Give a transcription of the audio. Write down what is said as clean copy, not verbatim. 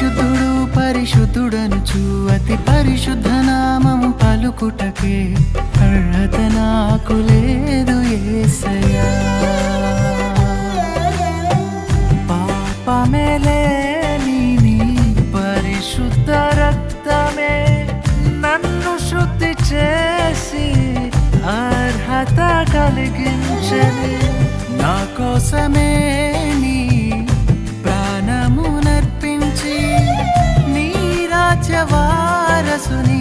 పరిశుద్ధుడు పరిశుద్ధుడనుచు అతి పరిశుద్ధ నామం పలుకుటకే అర్హత నాకు లేదు యేసయ్యా. పాపమే లేని నీ పరిశుద్ధ రక్తమే నన్ను శుద్ధి చేసి అర్హత కలిగించెను. నా కోసమే నీ ప్రాణము నర్పించి నీ రాజ్య వారసుని